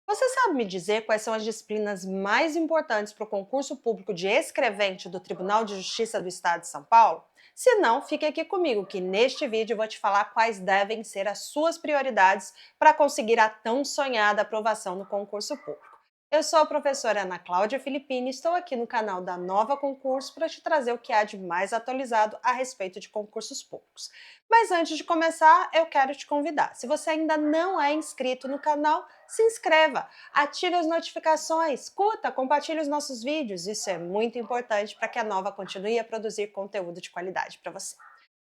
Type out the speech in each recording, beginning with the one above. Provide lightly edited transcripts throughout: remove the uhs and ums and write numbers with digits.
Você sabe me dizer quais são as disciplinas mais importantes para o concurso público de escrevente do Tribunal de Justiça do Estado de São Paulo? Se não, fique aqui comigo, que neste vídeo eu vou te falar quais devem ser as suas prioridades para conseguir a tão sonhada aprovação no concurso público. Eu sou a professora Ana Cláudia Filippini e estou aqui no canal da Nova Concurso para te trazer o que há de mais atualizado a respeito de concursos públicos. Mas antes de começar, eu quero te convidar. Se você ainda não é inscrito no canal, se inscreva, ative as notificações, curta, compartilhe os nossos vídeos. Isso é muito importante para que a Nova continue a produzir conteúdo de qualidade para você.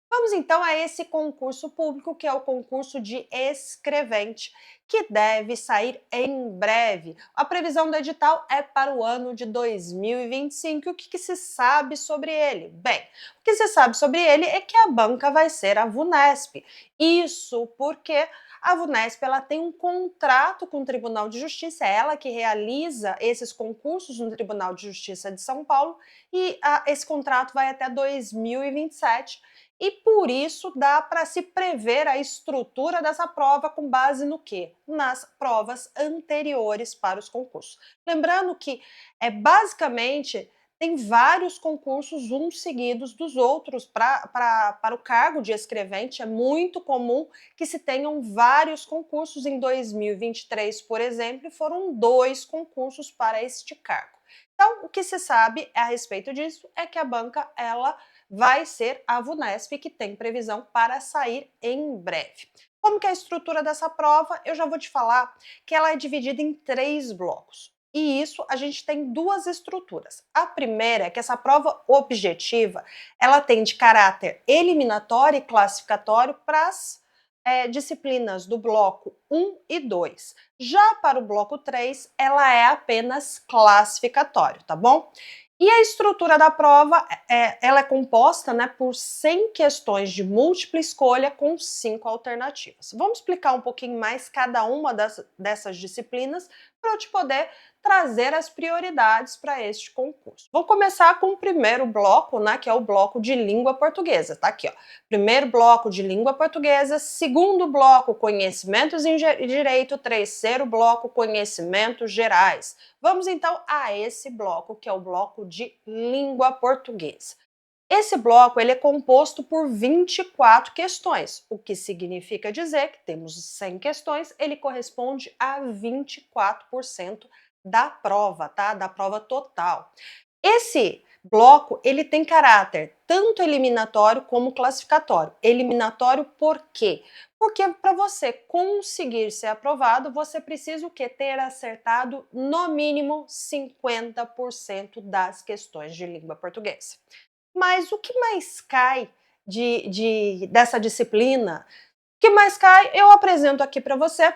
Vamos então a esse concurso público, que é o concurso de escrevente, que deve sair em breve. A previsão do edital é para o ano de 2025. E o que se sabe sobre ele? Bem, o que se sabe sobre ele é que a banca vai ser a VUNESP. Isso porque a VUNESP ela tem um contrato com o Tribunal de Justiça, é ela que realiza esses concursos no Tribunal de Justiça de São Paulo, e esse contrato vai até 2027. E por isso dá para se prever a estrutura dessa prova com base no quê? Nas provas anteriores para os concursos. Lembrando que basicamente tem vários concursos uns seguidos dos outros para o cargo de escrevente. É muito comum que se tenham vários concursos. Em 2023, por exemplo, foram 2 concursos para este cargo. Então, o que se sabe a respeito disso é que a banca ela vai ser a VUNESP, que tem previsão para sair em breve. Como que é a estrutura dessa prova? Eu já vou te falar que ela é dividida em 3 blocos. E isso a gente tem 2 estruturas. A primeira é que essa prova objetiva, ela tem de caráter eliminatório e classificatório para as disciplinas do bloco 1 e 2. Já para o bloco 3, ela é apenas classificatório, tá bom? E a estrutura da prova, ela é composta, né, por 100 questões de múltipla escolha com 5 alternativas. Vamos explicar um pouquinho mais cada uma dessas disciplinas para eu te poder trazer as prioridades para este concurso. Vou começar com o primeiro bloco, né, que é o bloco de língua portuguesa. Tá aqui, ó. Primeiro bloco de língua portuguesa, segundo bloco conhecimentos em direito, terceiro bloco conhecimentos gerais. Vamos então a esse bloco, que é o bloco de língua portuguesa. Esse bloco ele é composto por 24 questões, o que significa dizer que temos 100 questões, ele corresponde a 24% da prova, tá? Da prova total. Esse bloco, ele tem caráter tanto eliminatório como classificatório. Eliminatório por quê? Porque para você conseguir ser aprovado, você precisa o quê? Ter acertado no mínimo 50% das questões de língua portuguesa. Mas o que mais cai dessa disciplina? O que mais cai? Eu apresento aqui para você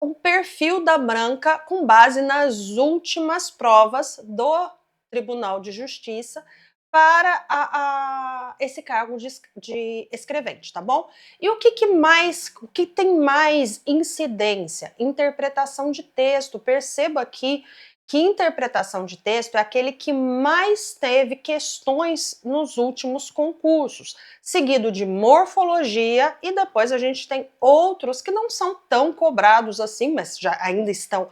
um perfil da banca com base nas últimas provas do Tribunal de Justiça para esse cargo de escrevente, tá bom? E o que tem mais incidência? Interpretação de texto. Perceba aqui que interpretação de texto é aquele que mais teve questões nos últimos concursos, seguido de morfologia, e depois a gente tem outros que não são tão cobrados assim, mas já ainda estão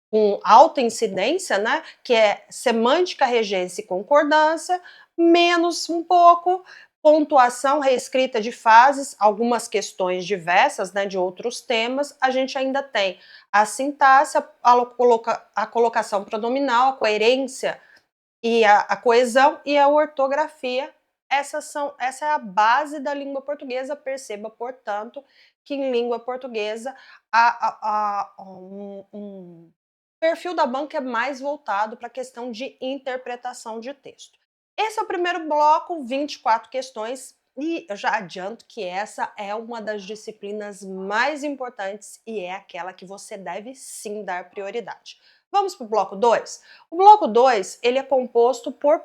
com alta incidência, né? Que é semântica, regência e concordância, menos um pouco pontuação reescrita de fases, algumas questões diversas, né, de outros temas. A gente ainda tem a sintaxe, a colocação pronominal, a coerência e a coesão e a ortografia. Essa é a base da língua portuguesa. Perceba, portanto, que em língua portuguesa um perfil da banca é mais voltado para a questão de interpretação de texto. Esse é o primeiro bloco, 24 questões, e eu já adianto que essa é uma das disciplinas mais importantes e é aquela que você deve sim dar prioridade. Vamos para o bloco 2? O bloco 2 ele é composto por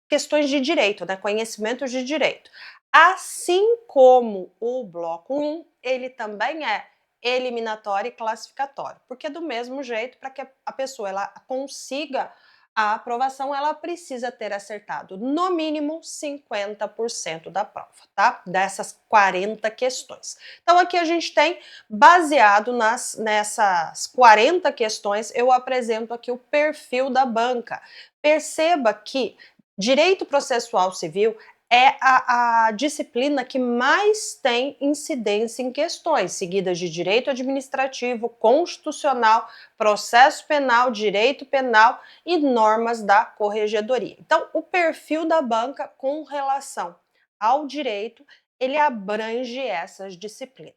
questões de direito, né? Conhecimentos de direito. Assim como o bloco 1, ele também é eliminatório e classificatório, porque do mesmo jeito, para que a pessoa ela consiga a aprovação ela precisa ter acertado no mínimo 50% da prova, tá? Dessas 40 questões. Então aqui a gente tem, baseado nessas 40 questões, eu apresento aqui o perfil da banca. Perceba que direito processual civil é a disciplina que mais tem incidência em questões, seguidas de direito administrativo, constitucional, processo penal, direito penal e normas da corregedoria. Então, o perfil da banca com relação ao direito, ele abrange essas disciplinas.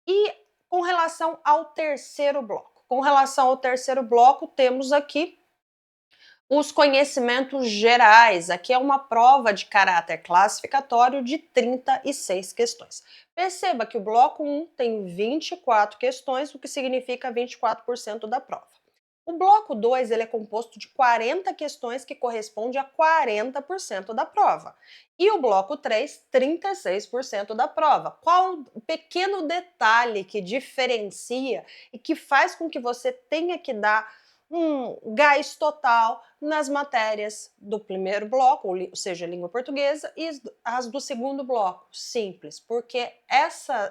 E com relação ao terceiro bloco? Com relação ao terceiro bloco, temos aqui os conhecimentos gerais. Aqui é uma prova de caráter classificatório de 36 questões. Perceba que o bloco 1 tem 24 questões, o que significa 24% da prova. O bloco 2 ele é composto de 40 questões, que corresponde a 40% da prova. E o bloco 3, 36% da prova. Qual o pequeno detalhe que diferencia e que faz com que você tenha que dar um gás total nas matérias do primeiro bloco, ou seja, língua portuguesa, e as do segundo bloco? Simples, porque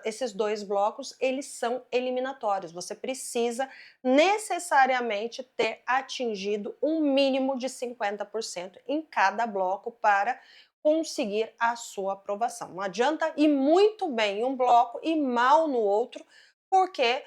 esses dois blocos, eles são eliminatórios. Você precisa necessariamente ter atingido um mínimo de 50% em cada bloco para conseguir a sua aprovação. Não adianta ir muito bem em um bloco e mal no outro, porque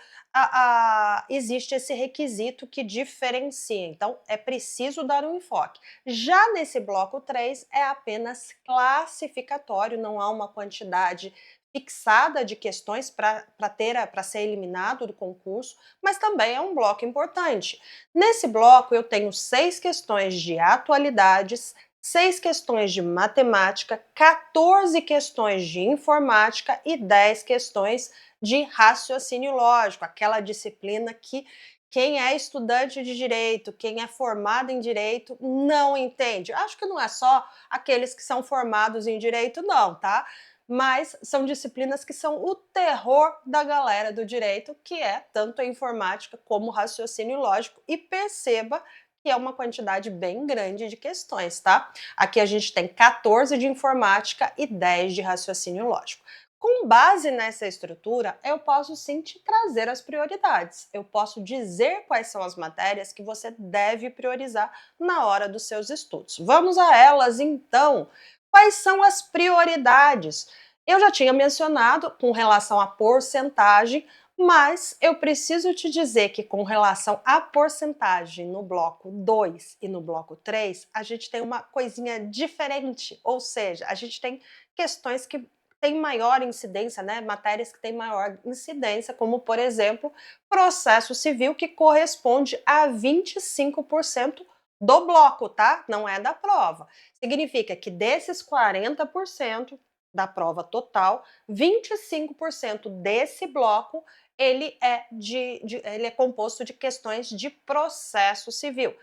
existe esse requisito que diferencia. Então, é preciso dar um enfoque. Já nesse bloco 3, é apenas classificatório, não há uma quantidade fixada de questões para ser eliminado do concurso, mas também é um bloco importante. Nesse bloco, eu tenho 6 questões de atualidades, 6 questões de matemática, 14 questões de informática e 10 questões de raciocínio lógico, aquela disciplina que quem é estudante de direito, quem é formado em direito, não entende. Acho que não é só aqueles que são formados em direito, não, tá? Mas são disciplinas que são o terror da galera do direito, que é tanto a informática como o raciocínio lógico. E perceba que é uma quantidade bem grande de questões, tá? Aqui a gente tem 14 de informática e 10 de raciocínio lógico. Com base nessa estrutura, eu posso sim te trazer as prioridades. Eu posso dizer quais são as matérias que você deve priorizar na hora dos seus estudos. Vamos a elas então. Quais são as prioridades? Eu já tinha mencionado com relação à porcentagem, mas eu preciso te dizer que com relação à porcentagem no bloco 2 e no bloco 3, a gente tem uma coisinha diferente, ou seja, a gente tem questões que têm maior incidência, né? Matérias que têm maior incidência, como por exemplo, processo civil, que corresponde a 25% do bloco, tá? Não é da prova. Significa que desses 40% da prova total, 25% desse bloco ele é composto de questões de processo civil.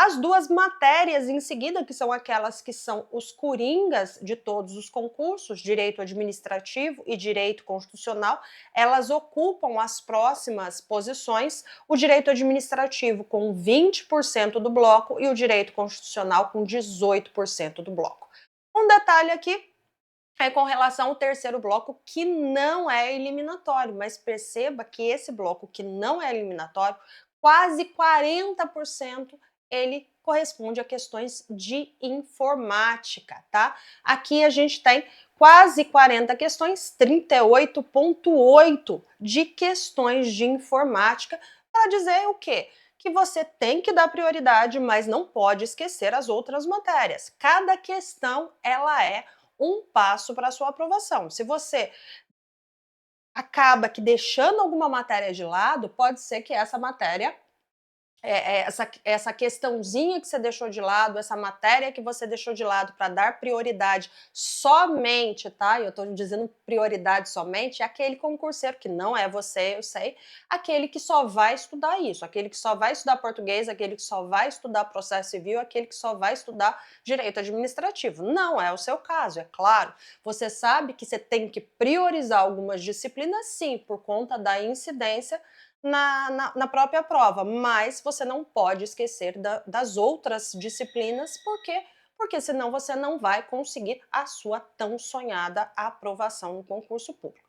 As duas matérias em seguida, que são aquelas que são os coringas de todos os concursos, direito administrativo e direito constitucional, elas ocupam as próximas posições, o direito administrativo com 20% do bloco e o direito constitucional com 18% do bloco. Um detalhe aqui é com relação ao terceiro bloco, que não é eliminatório, mas perceba que esse bloco que não é eliminatório, quase 40% ele corresponde a questões de informática, tá? Aqui a gente tem quase 40 questões, 38,8 de questões de informática, para dizer o quê? Que você tem que dar prioridade, mas não pode esquecer as outras matérias. Cada questão, ela é um passo para a sua aprovação. Se você acaba que deixando alguma matéria de lado, pode ser que essa matéria essa questãozinha que você deixou de lado, essa matéria que você deixou de lado para dar prioridade somente, tá? Eu estou dizendo prioridade somente, é aquele concurseiro que não é você, eu sei, aquele que só vai estudar isso, aquele que só vai estudar português, aquele que só vai estudar processo civil, aquele que só vai estudar direito administrativo. Não é o seu caso, é claro. Você sabe que você tem que priorizar algumas disciplinas, sim, por conta da incidência na própria prova, mas você não pode esquecer das outras disciplinas, porque senão você não vai conseguir a sua tão sonhada aprovação no concurso público.